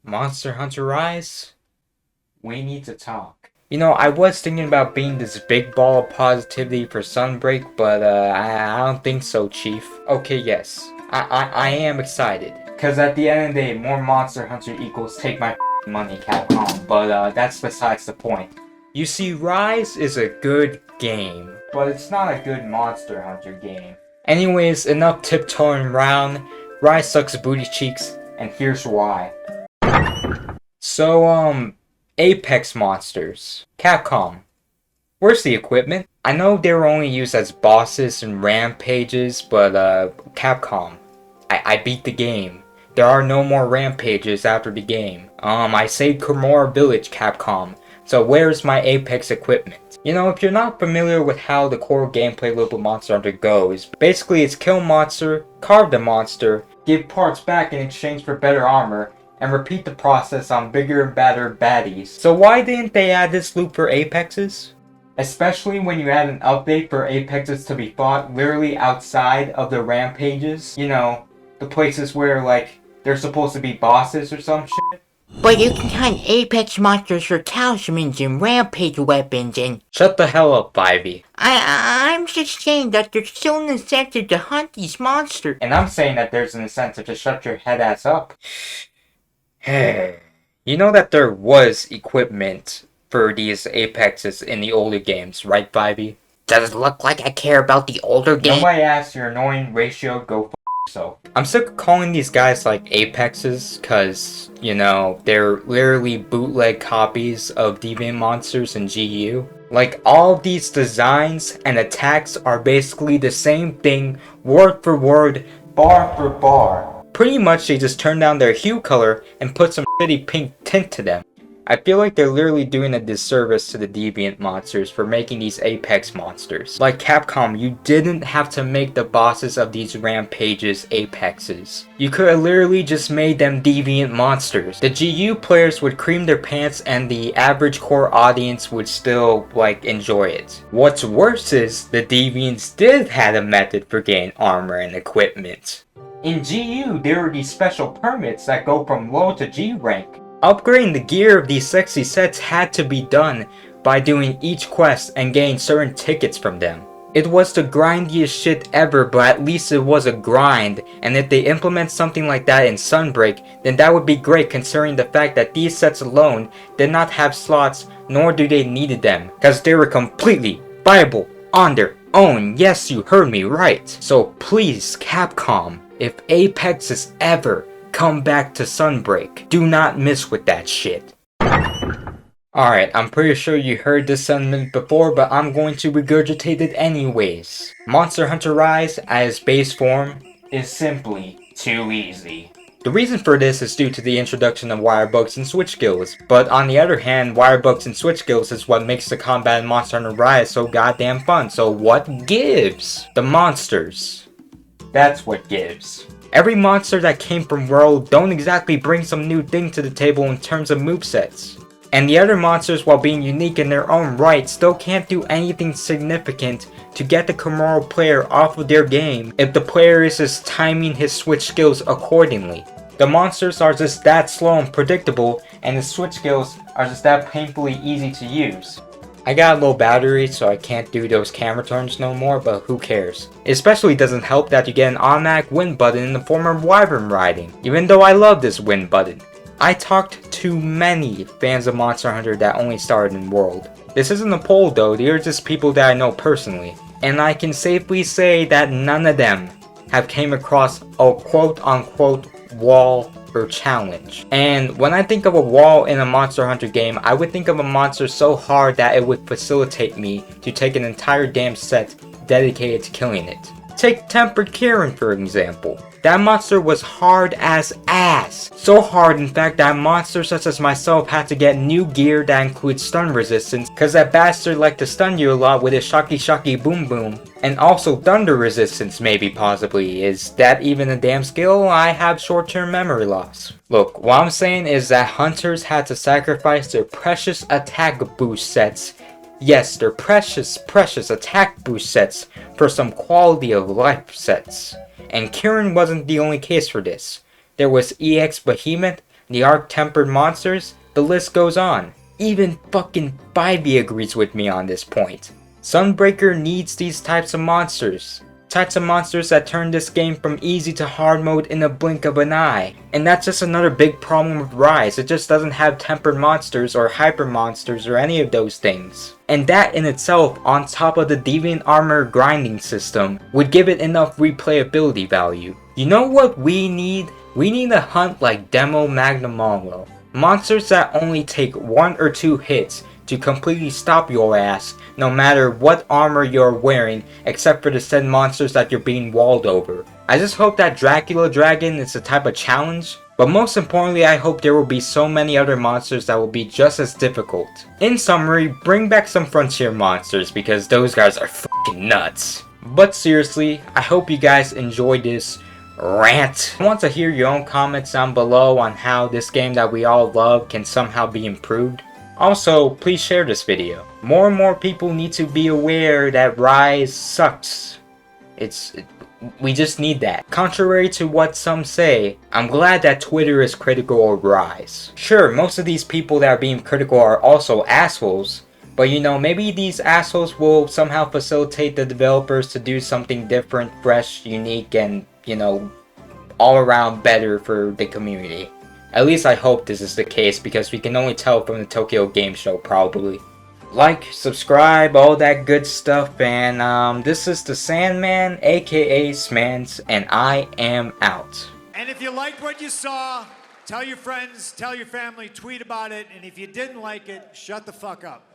Monster Hunter Rise? We need to talk. You know, I was thinking about being this big ball of positivity for Sunbreak, but I don't think so, Chief. Okay, yes. I am excited. Because at the end of the day, more Monster Hunter equals take my money, Capcom. But that's besides the point. You see, Rise is a good game, but it's not a good Monster Hunter game. Anyways, enough tiptoeing around. Rise sucks booty cheeks, and here's why. So, Apex monsters. Capcom. Where's the equipment? I know they were only used as bosses and rampages, but Capcom. I beat the game. There are no more rampages after the game. I saved Kimura Village, Capcom. So where's my Apex equipment? You know, if you're not familiar with how the core gameplay loop of Monster Hunter goes, basically it's kill monster, carve the monster, give parts back in exchange for better armor, and repeat the process on bigger and badder baddies. So why didn't they add this loop for Apexes? Especially when you add an update for Apexes to be fought literally outside of the rampages. You know, the places where, like, they're supposed to be bosses or some shit. But you can hunt Apex monsters for talismans and rampage weapons and... Shut the hell up, Ivy. I'm just saying that there's still an incentive to hunt these monsters. And I'm saying that there's an incentive to shut your head ass up. You know that there was equipment for these Apexes in the older games, right, Ivy? Does it look like I care about the older games? Nobody asked your annoying ratio, go f yourself. I'm sick of calling these guys like Apexes, cause, you know, they're literally bootleg copies of Deviant Monsters and GU. Like, all of these designs and attacks are basically the same thing, word for word, bar for bar. Pretty much they just turn down their hue color and put some shitty pink tint to them. I feel like they're literally doing a disservice to the Deviant monsters for making these Apex monsters. Like Capcom, you didn't have to make the bosses of these rampages Apexes. You could have literally just made them Deviant monsters. The GU players would cream their pants and the average core audience would still, like, enjoy it. What's worse is, the Deviants did have a method for getting armor and equipment. In GU, there are these special permits that go from low to G rank. Upgrading the gear of these sexy sets had to be done by doing each quest and getting certain tickets from them. It was the grindiest shit ever, but at least it was a grind, and if they implement something like that in Sunbreak, then that would be great considering the fact that these sets alone did not have slots, nor do they needed them, cause they were completely viable on their own. Yes, you heard me right. So please, Capcom, if Apex is ever come back to Sunbreak, do not miss with that shit. Alright, I'm pretty sure you heard this sentiment before, but I'm going to regurgitate it anyways. Monster Hunter Rise, at its base form, is simply too easy. The reason for this is due to the introduction of wire bugs and switch skills, but on the other hand, wire bugs and switch skills is what makes the combat in Monster Hunter Rise so goddamn fun, so what gives? The monsters. That's what gives. Every monster that came from World don't exactly bring some new thing to the table in terms of movesets. And the other monsters, while being unique in their own right, still can't do anything significant to get the Kimura player off of their game if the player is just timing his switch skills accordingly. The monsters are just that slow and predictable, and the switch skills are just that painfully easy to use. I got a low battery, so I can't do those camera turns no more, but who cares. It especially doesn't help that you get an automatic win button in the form of wyvern riding, even though I love this win button. I talked to many fans of Monster Hunter that only started in World. This isn't a poll though, they are just people that I know personally. And I can safely say that none of them have came across a quote-unquote wall or challenge. And when I think of a wall in a Monster Hunter game, I would think of a monster so hard that it would facilitate me to take an entire damn set dedicated to killing it. Take Tempered Kieran for example. That monster was hard as ass. So hard in fact that monsters such as myself had to get new gear that includes stun resistance, cause that bastard liked to stun you a lot with his shocky boom boom. And also thunder resistance maybe possibly. Is that even a damn skill? I have short-term memory loss. Look, what I'm saying is that hunters had to sacrifice their precious attack boost sets. Yes, their precious attack boost sets for some quality of life sets. And Kieran wasn't the only case for this. There was EX Behemoth, the arc-tempered monsters, the list goes on. Even fucking Bybee agrees with me on this point. Sunbreaker needs these types of monsters. Types of monsters that turn this game from easy to hard mode in a blink of an eye. And that's just another big problem with Rise. It just doesn't have tempered monsters or hyper monsters or any of those things. And that in itself, on top of the Deviant Armor grinding system, would give it enough replayability value. You know what we need? We need a hunt like Demo Magnamalo. Monsters that only take 1 or 2 hits to completely stop your ass, no matter what armor you're wearing, except for the said monsters that you're being walled over. I just hope that Dracula Dragon is a type of challenge, but most importantly I hope there will be so many other monsters that will be just as difficult. In summary, bring back some frontier monsters because those guys are fucking nuts. But seriously, I hope you guys enjoyed this rant. I want to hear your own comments down below on how this game that we all love can somehow be improved. Also, please share this video. More and more people need to be aware that Rise sucks. We just need that. Contrary to what some say, I'm glad that Twitter is critical of Rise. Sure, most of these people that are being critical are also assholes, but you know, maybe these assholes will somehow facilitate the developers to do something different, fresh, unique, and, you know, all around better for the community. At least I hope this is the case because we can only tell from the Tokyo Game Show probably. Like, subscribe, all that good stuff, and this is the Sandman, aka Smans, and I am out. And if you liked what you saw, tell your friends, tell your family, tweet about it, and if you didn't like it, shut the fuck up.